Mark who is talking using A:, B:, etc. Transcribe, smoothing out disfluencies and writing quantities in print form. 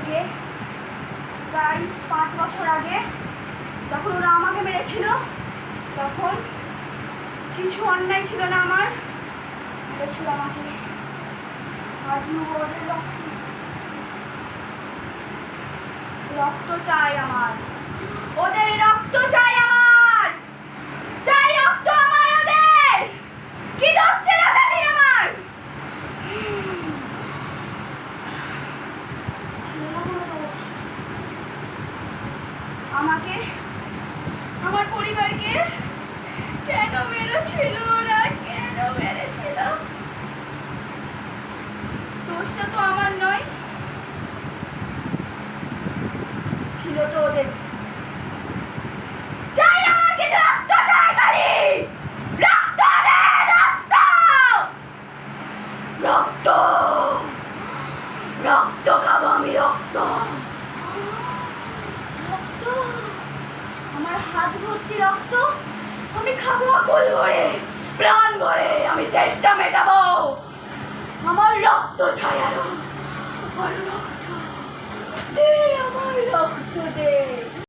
A: থেকে প্রায় 5 বছর আগে যখন ওরা আমাকে মেরেছিল, তখন কিছু অন্যায় ছিল না আমার, মেরেছিল আমাকে। আজও ওদের রক্ত চাই আমার, ওদের রক্ত চাই আমার, চাই রক্ত আমার ওদের। কি দোষ ছিল সেদিন আমার? আমাকে, আমার পরিবারকে কেন মেরেছিল ওরা? কেন মেরেছিল? দোষটা তো আমার নয়, ছিল তো ওদের। চাই আমার কিছু রক্ত চাই, খালি রক্ত দে, রক্ত রক্ত রক্ত খাবো আমি, রক্ত রক্ত, আমার হাত ভর্তি রক্ত আমি খাবো আকুল ভরে, প্রাণ ভরে। আমি চেষ্টা মেটাবো। আমার রক্ত চাই, আরো আমার রক্ত দে, আমার রক্ত দে।